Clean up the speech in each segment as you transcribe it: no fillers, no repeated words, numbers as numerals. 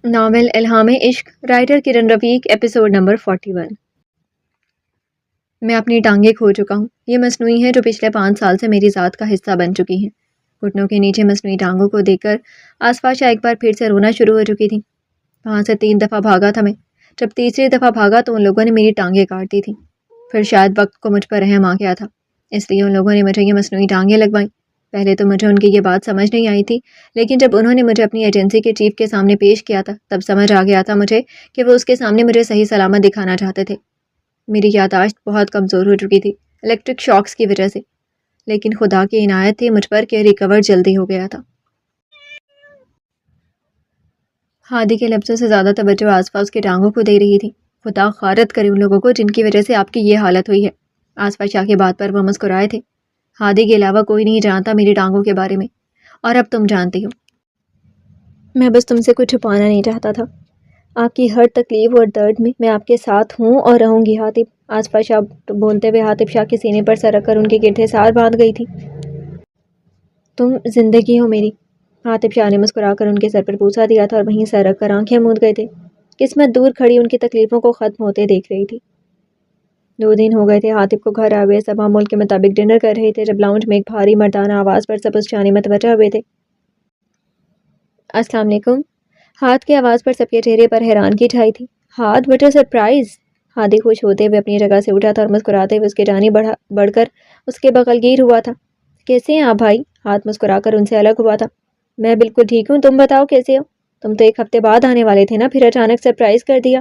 Novel الہام عشق، writer کرن رفیق، ایپیسوڈ نمبر 41۔ میں اپنی ٹانگیں کھو چکا ہوں۔ یہ مصنوعی ہیں جو پچھلے 5 سال سے میری ذات کا حصہ بن چکی ہیں۔ گھٹنوں کے نیچے مصنوعی ٹانگوں کو دیکھ کر آسفاشا ایک بار پھر سے رونا شروع ہو چکی تھی۔ وہاں سے 3 دفعہ بھاگا تھا میں۔ جب تیسری دفعہ بھاگا تو ان لوگوں نے میری ٹانگیں کاٹ دی تھیں۔ پھر شاید وقت کو مجھ پر رحم آ گیا تھا، اس لیے ان لوگوں نے مجھے یہ مصنوعی ٹانگیں لگوائیں۔ پہلے تو مجھے ان کی یہ بات سمجھ نہیں آئی تھی، لیکن جب انہوں نے مجھے اپنی ایجنسی کے چیف کے سامنے پیش کیا تھا تب سمجھ آ گیا تھا مجھے کہ وہ اس کے سامنے مجھے صحیح سلامت دکھانا چاہتے تھے۔ میری یادداشت بہت کمزور ہو چکی تھی الیکٹرک شاکس کی وجہ سے، لیکن خدا کی عنایت تھی مجھ پر کہ ریکور جلدی ہو گیا تھا۔ ہادی کے لفظوں سے زیادہ توجہ آسفا اس کی ٹانگوں کو دے رہی تھی۔ خدا غارت کرے ان لوگوں کو جن کی وجہ سے آپ کی یہ حالت ہوئی ہے۔ آسفا شاہ کی بات پر وہ مسکرائے تھے۔ ہادی کے علاوہ کوئی نہیں جانتا میری ٹانگوں کے بارے میں، اور اب تم جانتی ہو۔ میں بس تم سے کچھ چھپانا نہیں چاہتا تھا۔ آپ کی ہر تکلیف اور درد میں آپ کے ساتھ ہوں اور رہوں گی حاطب۔ آسفا شاہ بولتے ہوئے حاطب شاہ کے سینے پر سر رکھ کر ان کے گرد سار باندھ گئی تھی۔ تم زندگی ہو میری۔ حاطب شاہ نے مسکرا کر ان کے سر پر بوسہ دیا تھا اور وہیں سر رکھ کر آنکھیں موند گئے تھے۔ قسمت دور کھڑی ان کی تکلیفوں کو ختم ہوتے دیکھ رہی تھی۔ 2 دن ہو گئے تھے حاطب کو گھر آئے ہوئے۔ سب معمول کے مطابق ڈنر کر رہے تھے جب لاؤنج میں ایک بھاری مردانہ آواز پر سب اس جانب متوجہ ہوئے تھے۔ السلام علیکم۔ ہاتھ کی آواز پر سب کے چہرے پر حیرانگی چھائی تھی۔ ہاتھ وٹ اے سرپرائز۔ ہادی خوش ہوتے ہوئے اپنی جگہ سے اٹھا تھا اور مسکراتے ہوئے اس کے جانب بڑھ کر اس کے بغل گیر ہوا تھا۔ کیسے ہیں آپ بھائی؟ ہاتھ مسکرا کر ان سے الگ ہوا تھا۔ میں بالکل ٹھیک ہوں، تم بتاؤ کیسے ہو؟ تم تو 1 ہفتے بعد آنے والے تھے نا، پھر اچانک سرپرائز کر دیا۔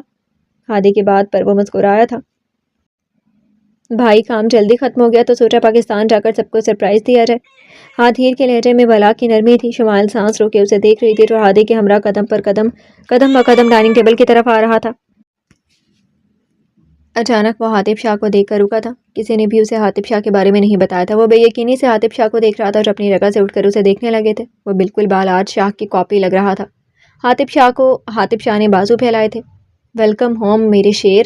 ہادی کی بات پر وہ مسکرایا تھا۔ بھائی کام جلدی ختم ہو گیا تو سوچا پاکستان جا کر سب کو سرپرائز دیا جائے۔ ہادی کے لہجے میں بلا کی نرمی تھی۔ شمال سانس روکے اسے دیکھ رہی تھی جو ہادی کے ہمراہ قدم بہ قدم ڈائننگ ٹیبل کی طرف آ رہا تھا۔ اچانک وہ حاطب شاہ کو دیکھ کر رکا تھا۔ کسی نے بھی اسے حاطب شاہ کے بارے میں نہیں بتایا تھا۔ وہ بے یقینی سے حاطب شاہ کو دیکھ رہا تھا جو اپنی جگہ سے اٹھ کر اسے دیکھنے لگے تھے۔ وہ بالکل بالآج شاہ کی کاپی لگ رہا تھا۔ حاطب شاہ نے بازو پھیلائے تھے۔ ویلکم ہوم میرے شیر۔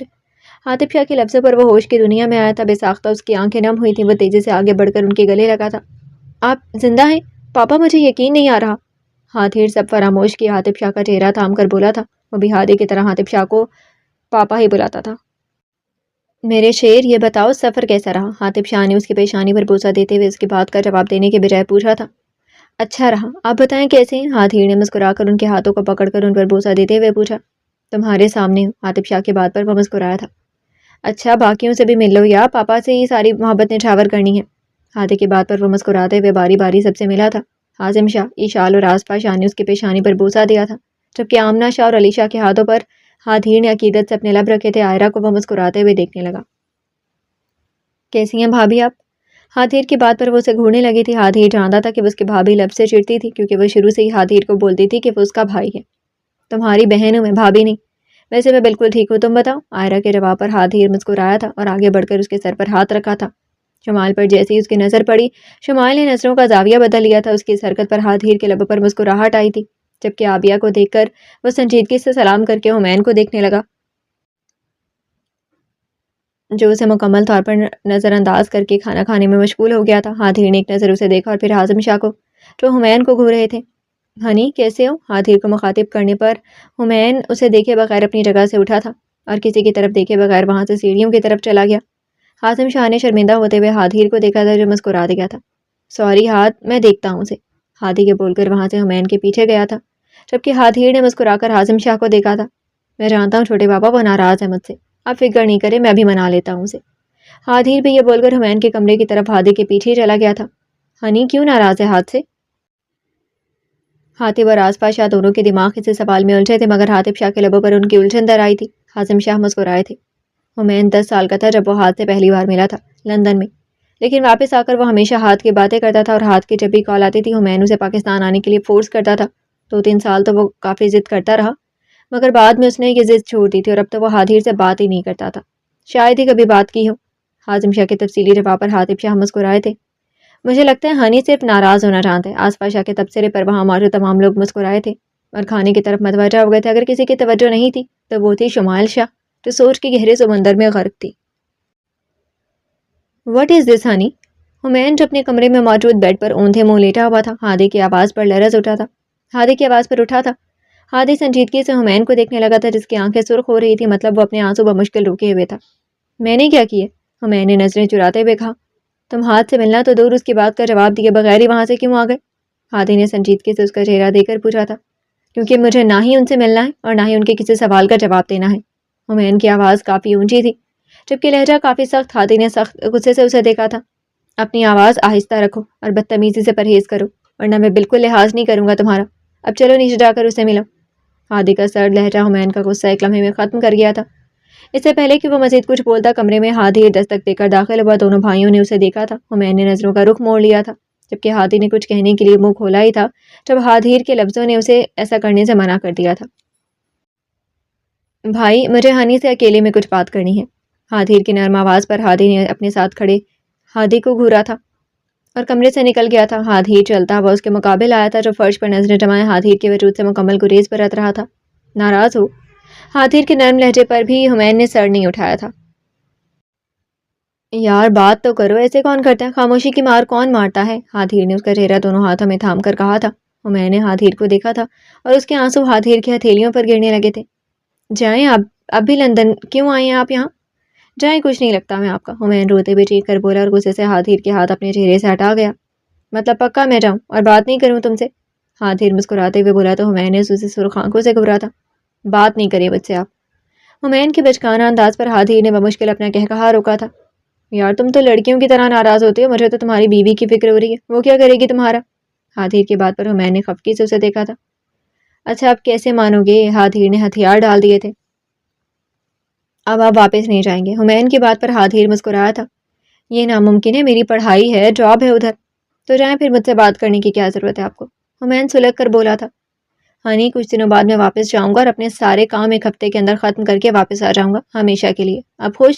حاطب شاہ کے لفظوں پر وہ ہوش کی دنیا میں آیا تھا۔ بے ساختہ اس کی آنکھیں نم ہوئی تھیں۔ وہ تیزی سے آگے بڑھ کر ان کے گلے لگا تھا۔ آپ زندہ ہیں؟ پاپا مجھے یقین نہیں آ رہا۔ ہاتھیر سب فراموش کی حاطب شاہ کا چہرہ تھام کر بولا تھا۔ وہ بھی ہادی کی طرح حاطب شاہ کو پاپا ہی بلاتا تھا۔ میرے شیر یہ بتاؤ سفر کیسا رہا؟ حاطب شاہ نے اس کی پیشانی پر بوسہ دیتے ہوئے اس کی بات کا جواب دینے کے بجائے پوچھا تھا۔ اچھا رہا، آپ بتائیں کیسے ہیں؟ ہاتھیر نے مسکرا کر ان کے ہاتھوں کو پکڑ کر ان پر بوسہ دیتے ہوئے پوچھا۔ تمہارے سامنے ہوں۔ حاطب شاہ کی بات پر وہ مسکرایا تھا۔ اچھا باقیوں سے بھی مل لو یا پاپا سے ہی ساری محبت نچھاور کرنی ہے؟ ہادی کی بات پر وہ مسکراتے ہوئے باری باری سب سے ملا تھا۔ حازم شاہ، ایشال اور آسفا شاہ نے اس کی پیشانی پر بوسہ دیا تھا، جبکہ آمنہ شاہ اور علی شاہ کے ہاتھوں پر ہاتھیر نے عقیدت سے اپنے لب رکھے تھے۔ عائرہ کو وہ مسکراتے ہوئے دیکھنے لگا۔ کیسی ہیں بھابھی آپ؟ ہاتھیر کی بات پر وہ اسے گھورنے لگی تھی۔ ہاتھیر جانتا تھا کہ وہ اس کی بھابھی لب سے چڑتی تھی کیونکہ وہ شروع سے ہی ہاتھیر کو بولتی تھی کہ وہ اس کا بھائی ہے۔ تمہاری بہن ہوں میں، بھابھی نہیں۔ ویسے میں بالکل ٹھیک ہوں، تم بتاؤ؟ عائرہ کے جواب پر ہاتھیر مسکرایا تھا اور آگے بڑھ کر اس کے سر پر ہاتھ رکھا تھا۔ شمال پر جیسے ہی اس کی نظر پڑی، شمال نے نظروں کا زاویہ بدل لیا تھا۔ اس کی اس حرکت پر ہاتھیر کے لبوں پر مسکراہٹ آئی تھی، جبکہ عابیہ کو دیکھ کر وہ سنجیدگی سے سلام کر کے حمین کو دیکھنے لگا جو اسے مکمل طور پر نظر انداز کر کے کھانا کھانے میں مشغول ہو گیا تھا۔ ہاتھیر نے ایک نظر اسے دیکھا اور پھر حازم شاہ کو جو حمین کو گھور رہے تھے۔ ہنی کیسے ہو؟ ہاتھیر کو مخاطب کرنے پر حمین اسے دیکھے بغیر اپنی جگہ سے اٹھا تھا اور کسی کی طرف دیکھے بغیر وہاں سے سیڑھیوں کی طرف چلا گیا۔ حازم شاہ نے شرمندہ ہوتے ہوئے ہاتھیر کو دیکھا تھا جو مسکرا دیا تھا۔ سوری ہاتھ، میں دیکھتا ہوں اسے، ہاتھی کے بول کر وہاں سے حمین کے پیچھے گیا تھا، جبکہ ہاتھیر نے مسکرا کر حازم شاہ کو دیکھا تھا۔ میں جانتا ہوں چھوٹے پاپا وہ ناراض ہے مجھ سے، آپ فکر نہیں کریں، میں بھی منا لیتا ہوں اسے۔ ہاتھیر بھی یہ بول کر حمین کے کمرے کی طرف ہادی کے پیچھے چلا گیا تھا۔ ہنی کیوں ناراض ہے ہاتھ سے؟ حاطب اور آسفا شاہ دونوں کے دماغ اس سوال میں الجھے تھے، مگر حاطب شاہ کے لبوں پر ان کی الجھن در آئی تھی۔ حازم شاہ مسکرائے تھے۔ حمین 10 سال کا تھا جب وہ ہاتھ سے پہلی بار ملا تھا لندن میں، لیکن واپس آ کر وہ ہمیشہ ہاتھ کی باتیں کرتا تھا اور ہاتھ کی جب بھی کال آتی تھی حمین اسے پاکستان آنے کے لیے فورس کرتا تھا۔ 2-3 سال تو وہ کافی ضد کرتا رہا، مگر بعد میں اس نے یہ ضد چھوڑ دی تھی اور اب تو وہ ہاتھیر سے بات ہی نہیں کرتا تھا، شاید ہی کبھی بات کی ہو۔ حازم شاہ کے تفصیلی جواب پر حاطب شاہ مسکرائے تھے۔ مجھے لگتا ہے ہنی صرف ناراض ہونا چاہتے ہیں۔ آسفا شاہ کے تبصرے پر وہاں موجود تمام لوگ مسکرائے تھے اور کھانے کی طرف متوجہ ہو گئے تھے۔ اگر کسی کی توجہ نہیں تھی تو وہ تھی شمال شاہ جو سوچ کے گہرے سمندر میں غرق تھی۔ What is this honey؟ حمین جو اپنے کمرے میں موجود بیڈ پر اوندھے منہ لیٹا ہوا تھا، ہادی کی آواز پر لرز اٹھا تھا۔ ہادی سنجیدگی سے حمین کو دیکھنے لگا تھا، جس کی آنکھیں سرخ ہو رہی تھی، مطلب وہ اپنے آنسو بمشکل روکے ہوئے تھا۔ میں نے کیا کیا؟ حمین نے نظریں چراتے ہوئے کہا۔ تم ہاتھ سے ملنا تو دور، اس کی بات کا جواب دیے بغیر ہی وہاں سے کیوں آ گئے؟ ہادی نے سنجیدگی سے اس کا چہرہ دے کر پوچھا تھا۔ کیونکہ مجھے نہ ہی ان سے ملنا ہے اور نہ ہی ان کے کسی سوال کا جواب دینا ہے۔ حمین کی آواز کافی اونچی تھی جبکہ لہجہ کافی سخت۔ ہادی نے سخت غصے سے اسے دیکھا تھا۔ اپنی آواز آہستہ رکھو اور بدتمیزی سے پرہیز کرو، ورنہ میں بالکل لحاظ نہیں کروں گا تمہارا۔ اب چلو نیچے جا کر اسے ملو۔ ہادی کا سرد لہجہ حمین کا غصہ ایک لمحے میں ختم کر گیا تھا۔ اس سے پہلے کہ وہ مزید کچھ بولتا، کمرے میں ہادی دستک دے کر داخل ہوا۔ دونوں بھائیوں نے اسے دیکھا تھا۔ حمین نے نظروں کا رخ موڑ لیا تھا، جبکہ ہادی نے کچھ کہنے کے لیے منہ کھولا ہی تھا جب ہادیر کے لفظوں نے اسے ایسا کرنے سے منع کر دیا تھا۔ بھائی، مجھے ہانی سے اکیلے میں کچھ بات کرنی ہے۔ ہادیر کی نرم آواز پر ہادی نے اپنے ساتھ کھڑے ہادی کو گھورا تھا اور کمرے سے نکل گیا تھا۔ ہادیر چلتا ہوا اس کے مقابل آیا تھا، جو فرش پر نظریں جمائے ہادیر کے وجود سے مکمل گریز برت رہا تھا۔ ناراض ہو؟ ہادیر کے نرم لہجے پر بھی حمین نے سر نہیں اٹھایا تھا۔ یار بات تو کرو، ایسے کون کرتا ہے؟ خاموشی کی مار کون مارتا ہے؟ ہادیر نے اس کا چہرہ دونوں ہاتھوں میں تھام کر کہا تھا۔ حمین نے ہادیر کو دیکھا تھا اور اس کے آنسو ہادیر کی ہتھیلیوں پر گرنے لگے تھے۔ جائیں، اب بھی لندن کیوں آئے ہیں آپ یہاں؟ جائیں، کچھ نہیں لگتا میں آپ کا۔ حمین روتے ہوئے چیخ کر بولا اور غصے سے ہادیر کے ہاتھ اپنے چہرے سے ہٹا گیا۔ مطلب پکا میں جاؤں اور بات نہیں کروں تم سے؟ ہادیر مسکراتے ہوئے بولا تو حمین نے اسے سرخ آنکھوں سے گھورا تھا۔ بات نہیں کریے مجھ سے آپ۔ حمین کے بچکانہ انداز پر ہادیر نے بمشکل اپنا کہا روکا تھا۔ یار تم تو لڑکیوں کی طرح ناراض ہوتے ہو، مجھے تو تمہاری بیوی کی فکر ہو رہی ہے، وہ کیا کرے گی تمہارا؟ ہادیر کی بات پر حمین نے خفگی سے اسے دیکھا تھا۔ اچھا اب کیسے مانو گے؟ ہادیر نے ہتھیار ڈال دیے تھے۔ اب آپ واپس نہیں جائیں گے؟ حمین کی بات پر ہادیر مسکرایا تھا۔ یہ ناممکن ہے، میری پڑھائی ہے، جاب ہے ادھر۔ تو جائیں پھر، مجھ سے بات کرنے کی کیا ضرورت ہے آپ کو؟ حمین سلگ کر بولا تھا۔ ہنی کچھ دنوں بعد میں واپس جاؤں گا اور اپنے سارے کام ایک ہفتے کے اندر ختم کر کے واپس آ جاؤں گا، ہمیشہ کے لیے۔ اب خوش؟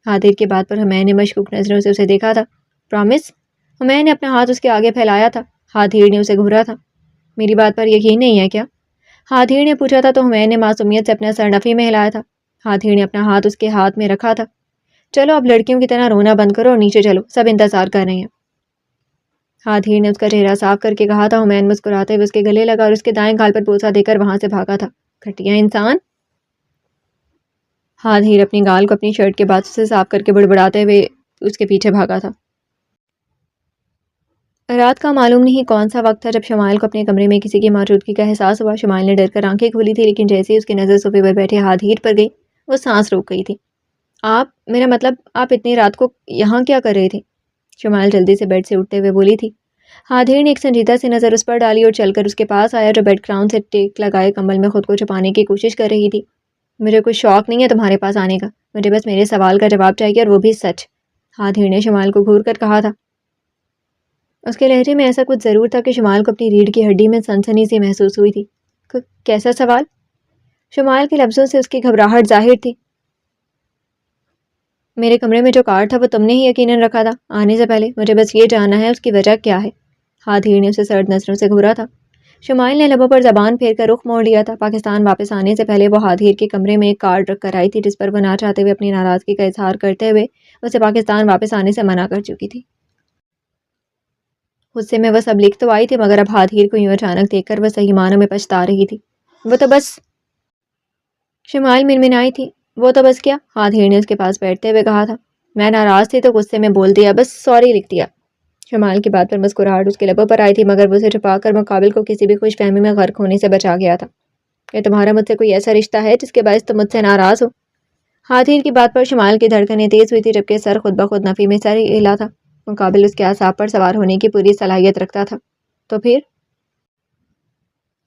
ہادیر کی بات پر حمین نے مشکوک نظروں سے اسے دیکھا تھا۔ پرامس؟ حمین نے اپنا ہاتھ اس کے آگے پھیلایا تھا۔ ہادیر نے اسے گھورا تھا۔ میری بات پر یقین نہیں ہے کیا؟ ہادیر نے پوچھا تھا تو حمین نے معصومیت سے اپنا سر نفی میں ہلایا تھا۔ ہادیر نے اپنا ہاتھ اس کے ہاتھ میں رکھا تھا۔ چلو اب لڑکیوں کی طرح رونا بند کرو اور نیچے چلو، سب انتظار کر رہے ہیں۔ ہادیر نے اس کا چہرہ صاف کر کے کہا تھا۔ حمین مسکراتے ہوئے اس کے گلے لگا اور اس کے دائیں گال پر بوسہ دے کر وہاں سے بھاگا تھا۔ گھٹیا انسان! ہادیر اپنی گال کو اپنی شرٹ کے بازو سے صاف کر کے بڑبڑاتے ہوئے اس کے پیچھے بھاگا تھا۔ رات کا معلوم نہیں کون سا وقت تھا جب شمائل کو اپنے کمرے میں کسی کی موجودگی کا احساس ہوا۔ شمائل نے ڈر کر آنکھیں کھولی تھی، لیکن جیسے ہی اس کی نظر صوفے پر بیٹھے ہادیر پر گئی، وہ سانس روک گئی تھی۔ میرا مطلب آپ اتنی رات کو یہاں کیا کر رہے تھے؟ شمائل جلدی سے بیڈ سے اٹھتے ہوئے بولی تھی۔ ہادیر نے ایک سنجیدہ سی نظر اس پر ڈالی اور چل کر اس کے پاس آیا، جو بیڈ گراؤنڈ سے ٹیک لگائے کمبل میں خود کو چھپانے کی کوشش کر رہی تھی۔ مجھے کوئی شوق نہیں ہے تمہارے پاس آنے کا، مجھے بس میرے سوال کا جواب چاہیے اور وہ بھی سچ، ہادیر نے شمائل کو گھور کر کہا تھا۔ اس کے لہجے میں ایسا کچھ ضرور تھا کہ شمائل کو اپنی ریڑھ کی ہڈی میں سنسنی سی محسوس ہوئی تھی۔ کیسا سوال؟ شمائل کے لفظوں سے اس کی گھبراہٹ ظاہر تھی۔ میرے کمرے میں جو کارڈ تھا وہ تم نے ہی یقیناً رکھا تھا آنے سے پہلے، مجھے بس یہ جاننا ہے اس کی وجہ کیا ہے؟ ہادیر نے اسے سرد نظروں سے گھورا تھا۔ شمائل نے لبوں پر زبان پھیر کر رخ موڑ لیا تھا۔ پاکستان واپس آنے سے پہلے وہ ہادیر کے کمرے میں ایک کارڈ رکھ کر آئی تھی، جس پر وہ نہ چاہتے ہوئے اپنی ناراضگی کا اظہار کرتے ہوئے اسے پاکستان واپس آنے سے منع کر چکی تھی۔ غصے میں وہ سب لکھ تو آئی تھی، مگر اب ہادیر کو یوں اچانک دیکھ کر وہ صحیح معنوں میں پچھتا رہی تھی۔ وہ تو بس شمائل منمنائی تھی۔ وہ تو بس کیا؟ ہادیر نے اس کے پاس بیٹھتے ہوئے کہا تھا۔ میں ناراض تھی تو غصے میں بول دیا، بس سوری لکھ دیا۔ شمائل کی بات پر مسکراہٹ اس کے لبوں پر آئی تھی، مگر وہ اسے چھپا کر مقابل کو کسی بھی خوش فہمی میں غرق ہونے سے بچا گیا تھا۔ کہ تمہارا مجھ سے کوئی ایسا رشتہ ہے جس کے باعث تم مجھ سے ناراض ہو؟ ہادیر کی بات پر شمائل کی دھڑکنیں تیز ہوئی تھی، جبکہ سر خود بخود نفی میں سر ہلا تھا۔ مقابل اس کے اعصاب پر سوار ہونے کی پوری صلاحیت رکھتا تھا۔ تو پھر؟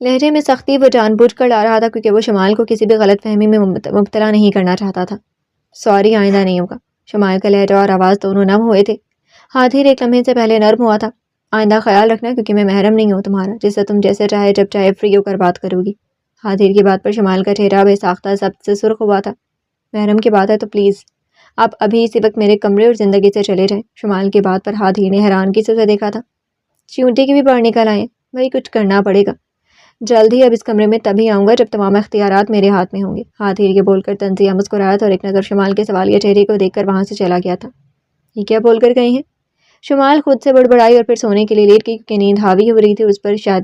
لہجے میں سختی وہ جان بوجھ کر لا رہا تھا، کیونکہ وہ شمائل کو کسی بھی غلط فہمی میں مبتلا نہیں کرنا چاہتا تھا۔ سوری، آئندہ نہیں ہوگا۔ شمائل کا لہجہ اور آواز دونوں نم ہوئے تھے۔ ہادیر ایک لمحے سے پہلے نرم ہوا تھا۔ آئندہ خیال رکھنا، کیونکہ میں محرم نہیں ہوں تمہارا، جس سے تم جیسے چاہے جب چاہے فری ہو کر بات کرو گی۔ ہادیر کی بات پر شمائل کا چہرہ بے ساختہ ضبط سے سرخ ہوا تھا۔ محرم کی بات ہے تو پلیز آپ ابھی اسی وقت میرے کمرے اور زندگی سے چلے جائیں۔ شمائل کی بات پر ہادیر نے حیرانگی سے اسے دیکھا تھا۔ چیونٹی کی بھی باہر نکل آئے؟ وہی کچھ کرنا پڑے گا، جلد ہی اب اس کمرے میں تبھی آؤں گا جب تمام اختیارات میرے ہاتھ میں ہوں گے۔ ہادیر کے بول کر تنزیہ مسکرایا تھا اور ایک نظر شمائل کے سوالیہ چہرے کو دیکھ کر وہاں سے چلا گیا تھا۔ یہ کیا بول کر گئی ہیں؟ شمائل خود سے بڑبڑائی اور پھر سونے کے لیے لیٹ گئی، کیونکہ نیند حاوی ہو رہی تھی اس پر، شاید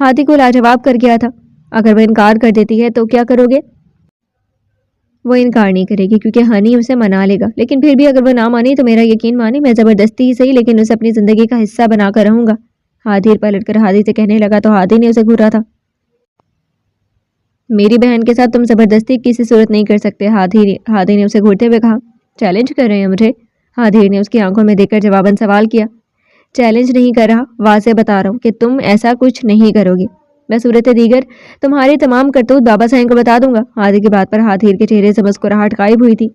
ہادی کو لاجواب کر گیا تھا۔ اگر وہ انکار کر دیتی ہے تو کیا کرو گے؟ وہ انکار نہیں کرے گی کیونکہ ہنی اسے منا لے گا، لیکن پھر بھی اگر وہ نہ مانی تو میرا یقین مانی، میں زبردستی ہی صحیح لیکن اسے اپنی زندگی کا حصہ بنا کر رہوں گا۔ ہادی پلٹ کر ہادی سے کہنے لگا تو ہادی نے اسے گھورا تھا۔ میری بہن کے ساتھ تم زبردستی کسی صورت نہیں کر سکتے، ہادی نے اسے گھورتے ہوئے کہا۔ چیلنج کر رہے ہیں مجھے؟ ہادی نے اس کی آنکھوں میں دیکھ کر جواباً سوال کیا۔ چیلنج نہیں کر رہا، واضح بتا رہا ہوں کہ تم ایسا کچھ نہیں کرو گی۔ میں صورت دیگر تمہاری تمام کرتوت بابا سائن کو بتا دوں گا۔ ہادی کی بات پر ہادی کے چہرے سے مسکراہٹ غائب ہوئی تھی۔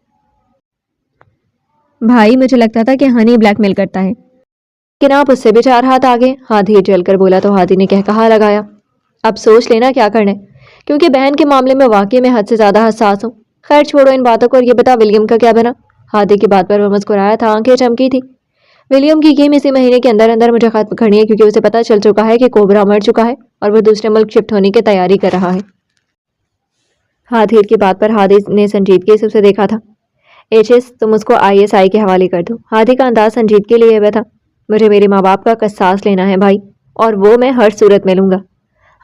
بھائی مجھے لگتا تھا کہ ہنی بلیک میل کرتا ہے، لیکن آپ اس سے بھی 4 ہاتھ آگے، ہادی جل کر بولا تو ہادی نے کہا لگایا۔ اب سوچ لینا کیا کرنا ہے، کیونکہ بہن کے معاملے میں واقعی میں حد سے زیادہ حساس ہوں۔ خیر چھوڑو ان باتوں کو اور یہ بتا ولیم کا کیا بنا؟ ہادی کی بات پر وہ مسکرایا تھا، آنکھیں چمکی تھی۔ ولیم کی گیم اسی مہینے کے اندر مجھے ختم کرنی ہے کیونکہ اسے پتہ چل چکا ہے کہ کوبرا مر چکا ہے اور وہ دوسرے ملک شفٹ ہونے کی تیاری کر رہا ہے۔ ہادی کی بات پر ہادی نے سنجیدگی سے اسے دیکھا تھا۔ ایچ تم اس کو ISI کے حوالے کر دو۔ ہادی کا انداز سنجیدگی لیے ہوئے تھا۔ مجھے میرے ماں باپ کا قصاص لینا ہے بھائی، اور وہ میں ہر صورت میں لوں گا۔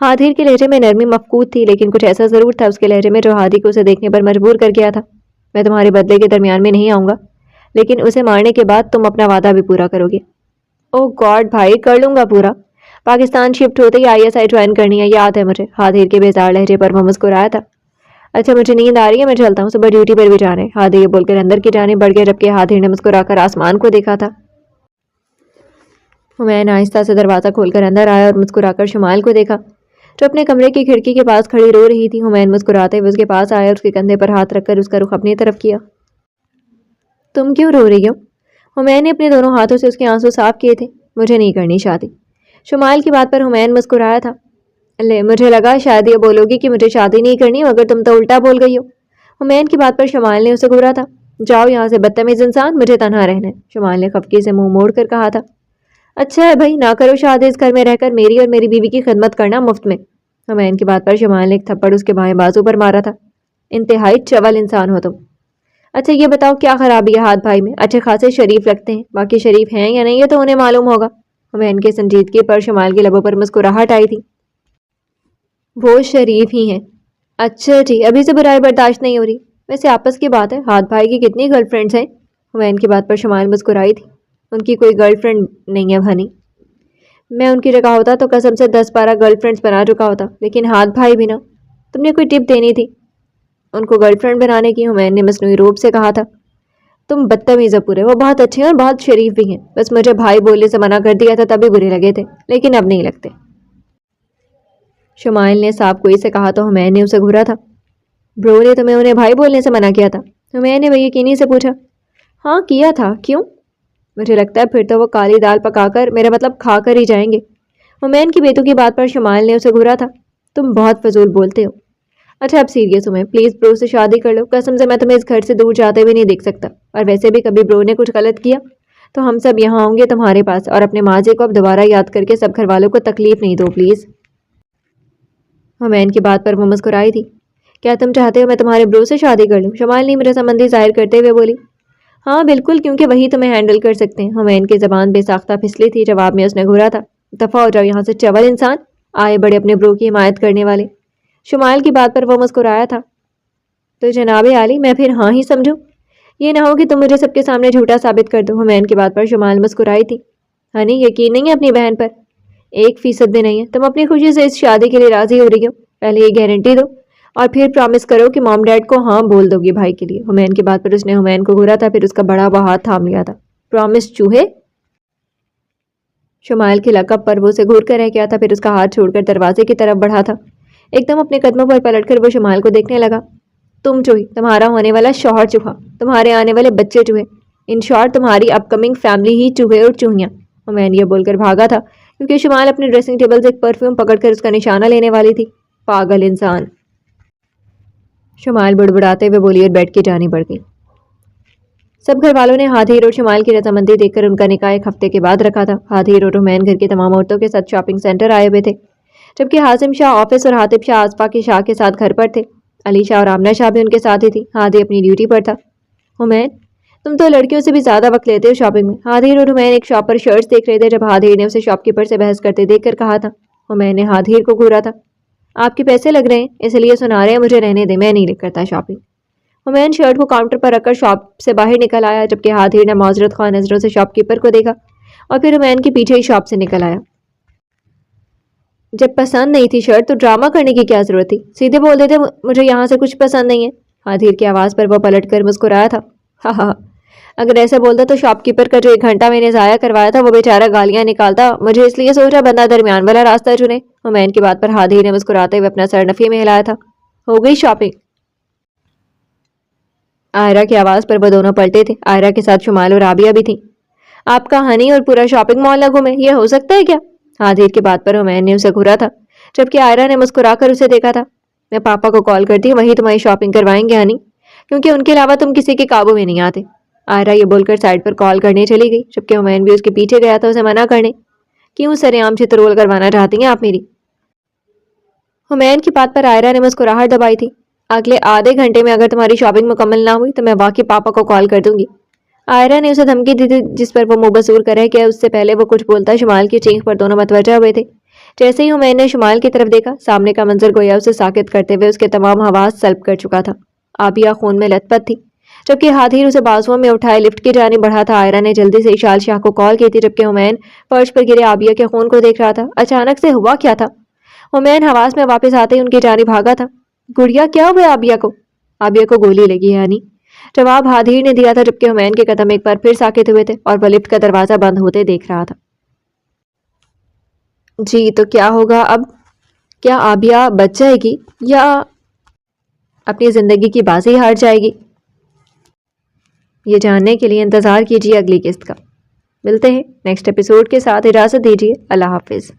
ہادی کے لہجے میں نرمی مفقود تھی، لیکن کچھ ایسا ضرور تھا اس کے لہجے میں جو ہادی کو اسے دیکھنے پر مجبور کر گیا تھا۔ میں تمہارے بدلے کے درمیان میں نہیں آؤں گا، لیکن اسے مارنے کے بعد تم اپنا وعدہ بھی پورا کرو گے۔ اوہ گاڈ بھائی، کر لوں گا پورا۔ پاکستان شفٹ ہوتے ہی ISI جوائن کرنی ہے، یاد ہے مجھے۔ ہادی کے بیزار لہجے پر وہ مسکرایا تھا۔ اچھا مجھے نیند آ رہی ہے، میں چلتا ہوں، صبح ڈیوٹی پر بھی جانا ہے۔ ہادی یہ بول کر اندر کی جانب بڑھ گیا، جبکہ ہادی نے مسکرا کر آسمان کو دیکھا تھا۔ ہمایون آہستہ سے دروازہ کھول کر اندر آیا اور مسکرا کر شمال کو دیکھا جو اپنے کمرے کی کھڑکی کے پاس کھڑی رو رہی تھی۔ ہمایون مسکراتے ہوئے اس کے پاس آیا اور اس کے کندھے پر ہاتھ رکھ کر اس کا رخ اپنی طرف کیا۔ تم کیوں رو رہی ہو؟ ہمایون نے اپنے دونوں ہاتھوں سے اس کے آنسو صاف کیے تھے۔ مجھے نہیں کرنی شادی۔ شمال کی بات پر ہمایون مسکرایا تھا۔ لے مجھے لگا شاید یہ بولو گی کہ مجھے شادی نہیں کرنی، مگر تم تو الٹا بول گئی ہو۔ ہمایون کی بات پر شمال نے اسے گھورا تھا۔ جاؤ یہاں سے بدتمیز انسان، مجھے تنہا رہنا ہے، شمال نے خفگی سے منہ موڑ کر کہا تھا۔ اچھا ہے بھائی، نہ کرو شادی، اس گھر میں رہ کر میری اور میری بیوی کی خدمت کرنا مفت میں۔ ہمایون کی بات پر شمال نے ایک تھپڑ اس کے بائیں بازو پر مارا تھا۔ انتہائی چول انسان ہو تم۔ اچھا یہ بتاؤ کیا خرابی ہے ہاتھ بھائی میں؟ اچھے خاصے شریف لگتے ہیں، باقی شریف ہیں یا نہیں یہ تو انہیں معلوم ہوگا۔ ہمایون کے سنجیدگی پر شمال کے لبوں پر مسکراہٹ آئی تھی۔ وہ شریف ہی ہیں۔ اچھا جی، ابھی سے برائی برداشت نہیں ہو رہی۔ ویسے آپس کی بات ہے، ہاتھ بھائی کی کتنی گرل فرینڈز ہیں؟ ہمایون کی بات پر شمال مسکرائی تھی۔ ان کی کوئی گرل فرینڈ نہیں ہے ہنی۔ میں ان کی جگہ ہوتا تو قسم سے 10-12 گرل فرینڈز بنا چکا ہوتا، لیکن ہاتھ بھائی بھی نہ۔ تم نے کوئی ٹپ دینی تھی ان کو گرل فرینڈ بنانے کی، ہمایون نے مصنوعی روپ سے کہا تھا۔ تم بدتمیز پورے، وہ بہت اچھے ہیں اور بہت شریف بھی ہیں، بس مجھے بھائی بولنے سے منع کر دیا تھا تبھی برے لگے تھے، لیکن اب نہیں لگتے۔ شمال نے صاف گوئی سے کہا تو ہمایون نے اسے گھورا تھا۔ برو نے تمہیں انہیں بھائی بولنے سے منع کیا تھا؟ ہمایون نے یقینی سے پوچھا۔ ہاں کیا تھا، کیوں؟ مجھے لگتا ہے پھر تو وہ کالی دال پکا کر، میرا مطلب کھا کر ہی جائیں گے۔ ہمایون کی بیتو کی بات پر شمال نے اسے گھورا تھا۔ تم بہت فضول بولتے ہو۔ اچھا اب سیریس ہو میں، پلیز برو سے شادی کر لو، قسم سے میں تمہیں اس گھر سے دور جاتے ہوئے نہیں دیکھ سکتا، اور ویسے بھی کبھی برو نے کچھ غلط کیا تو ہم سب یہاں ہوں گے تمہارے پاس، اور اپنے ماضی کو اب دوبارہ یاد کر کے سب گھر والوں کو تکلیف نہیں دو پلیز۔ ہمایون کی بات پر وہ مسکرائی تھی۔ کیا تم چاہتے ہو میں تمہارے برو سے شادی کر لوں؟ شمال نے رضامندی ظاہر کرتے ہوئے بولی۔ ہاں بالکل، کیونکہ وہی تمہیں ہینڈل کر سکتے ہیں۔ ہمایون کی زبان بے ساختہ پھسلی تھی، جواب میں اس نے گھورا تھا۔ دفع ہو جاؤ یہاں سے چول انسان، آئے بڑے اپنے برو کی حمایت کرنے والے۔ شمال کی بات پر وہ مسکرایا تھا۔ تو جناب عالی میں پھر ہاں ہی سمجھوں؟ یہ نہ ہو کہ تم مجھے سب کے سامنے جھوٹا ثابت کر دو۔ ہمایون کی بات پر شمال مسکرائی تھی۔ ہنی یقین نہیں ہے اپنی بہن پر؟ 1% بھی نہیں ہے۔ تم اپنی خوشی سے اس شادی کے لیے راضی ہو رہی ہو؟ پہلے یہ گارنٹی دو اور پھر پرامس کرو کہ مام ڈیڈ کو ہاں بول دو گی بھائی کے لیے۔ ہمایون کی بات پر اس نے ہمایون کو گھورا تھا، پھر اس کا بڑا ہوا ہاتھ تھام لیا تھا۔ پرامس چوہے؟ شمال کے لقب پر وہ اسے گھور کر رہ گیا تھا، پھر اس کا ہاتھ چھوڑ کر دروازے کی طرف بڑھا تھا۔ ایک دم اپنے قدموں پر پلٹ کر وہ شمال کو دیکھنے لگا۔ تم چوہی، تمہارا ہونے والا شوہر چوہا، تمہارے آنے والے بچے چوہے، ان شارٹ تمہاری اپ کمنگ فیملی ہی چوہے اور چوہیاں۔ ہمایون یہ بول کر بھاگا تھا کیونکہ شمال اپنے ڈریسنگ ٹیبل سے ایک پرفیوم پکڑ کر اس کا نشانہ لینے والی تھی۔ پاگل انسان، شمال بڑبڑاتے ہوئے بولی اور بیٹھ کے جانی پڑ گئی۔ سب گھر والوں نے ہادیر اور شمال کی رضامندی دیکھ کر ان کا نکاح 1 ہفتے کے بعد رکھا تھا۔ ہادیر اور ہمایون گھر کی تمام عورتوں کے ساتھ شاپنگ سینٹر آئے ہوئے تھے، جبکہ حازم شاہ آفس اور حاطب شاہ آصفا کے شاہ کے ساتھ گھر پر تھے۔ علی شاہ اور آمنہ شاہ بھی ان کے ساتھ ہی تھی۔ ہادی اپنی ڈیوٹی پر تھا۔ ہمایون تم تو لڑکیوں سے بھی زیادہ وقت لیتے ہو شاپنگ میں۔ ہادیر اور ہمایون ایک شاپ پر شرٹس دیکھ رہے تھے جب ہادیر نے اسے شاپ کیپر سے بحث کرتے دیکھ کر کہا تھا۔ حمین نے حاضر کو گھورا تھا۔ آپ کے پیسے لگ رہے ہیں اس لیے سنا رہے ہیں، مجھے رہنے دیں، میں نہیں کرتا شاپنگ۔ حمین شرٹ کو کاؤنٹر پر رکھ کر شاپ سے باہر نکل آیا، جبکہ حاضر نے معذرت خواہ نظروں سے شاپ کیپر کو دیکھا اور پھر حمین کے پیچھے ہی شاپ سے نکل آیا۔ جب پسند نہیں تھی شرٹ تو ڈرامہ کرنے کی کیا ضرورت تھی؟ سیدھے بول دیتے مجھے یہاں سے کچھ پسند نہیں ہے۔ حاضر کی آواز پر وہ پلٹ کر مسکرایا تھا۔ ہاں ہاں، اگر ایسا بولتا تو شاپ کیپر کا جو 1 گھنٹہ میں نے ضائع کروایا تھا وہ بیچارہ گالیاں نکالتا، مجھے اس لیے سوچ رہا بندہ درمیان والا راستہ چنے۔ حمین کی بات پر حاضر نے مسکراتے ہوئے اپنا سر نفی میں ہلایا تھا۔ ہو گئی شاپنگ؟ آئرہ کی آواز پر وہ دونوں پلٹے تھے۔ آئرہ کے ساتھ شمال اور رابعہ بھی تھیں۔ آپ کا ہنی اور پورا شاپنگ مال نہ گھومے، یہ ہو سکتا ہے کیا؟ حاضر کی بات پر حمین نے اسے گھورا تھا، جبکہ آئرہ نے مسکرا کر اسے دیکھا تھا۔ میں پاپا کو کال کرتی ہوں، وہی تمہاری شاپنگ کروائیں گے ہنی، کیونکہ ان کے علاوہ تم کسی کے قابو میں نہیں آتے۔ آئرہ یہ بول کر سائڈ پر کال کرنے چلی گئی، جبکہ حمین بھی اس کے پیچھے گیا تھا اسے منع کرنے۔ کیوں سر عام چترول کروانا چاہتی ہیں آپ میری؟ حمین کی بات پر آئرہ نے مسکراہٹ دبائی تھی۔ اگلے آدھے گھنٹے میں اگر تمہاری شاپنگ مکمل نہ ہوئی تو میں واقعی پاپا کو کال کر دوں گی۔ آئرہ نے اسے دھمکی دی تھی، جس پر وہ منہ بسور کر رہ گیا۔ اس سے پہلے وہ کچھ بولتا شمال کی چینخ پر دونوں متوجہ ہوئے تھے۔ جیسے ہی حمین نے شمال کی طرف دیکھا، سامنے کا منظر گویا اسے ساکت کرتے ہوئے اس کے تمام حواس سلب کر چکا تھا۔ عابیہ خون میں لت پت تھی، جبکہ حاضر اسے بازوؤں میں اٹھائے لفٹ کی جانب بڑھا تھا۔ آئرہ نے جلدی سے اشال شاہ کو کال کی تھی، جبکہ حمین فرش پر گرے عابیہ کے خون کو دیکھ رہا تھا۔ اچانک سے ہوا کیا تھا؟ حمین حواس میں واپس آتے ہی ان کی جانب بھاگا تھا۔ گڑیا کیا ہوا عابیہ کو؟ عابیہ کو گولی لگی ہے یعنی، جواب حاضر نے دیا تھا، جبکہ حمین کے قدم ایک بار پھر ساکت ہوئے تھے اور وہ لفٹ کا دروازہ بند ہوتے دیکھ رہا تھا۔ جی تو کیا ہوگا اب؟ کیا عابیہ بچ جائے گی یا اپنی زندگی کی بازی ہار جائے گی؟ یہ جاننے کے لیے انتظار کیجیے اگلی قسط کا۔ ملتے ہیں نیکسٹ ایپیسوڈ کے ساتھ، اجازت دیجیے، اللہ حافظ۔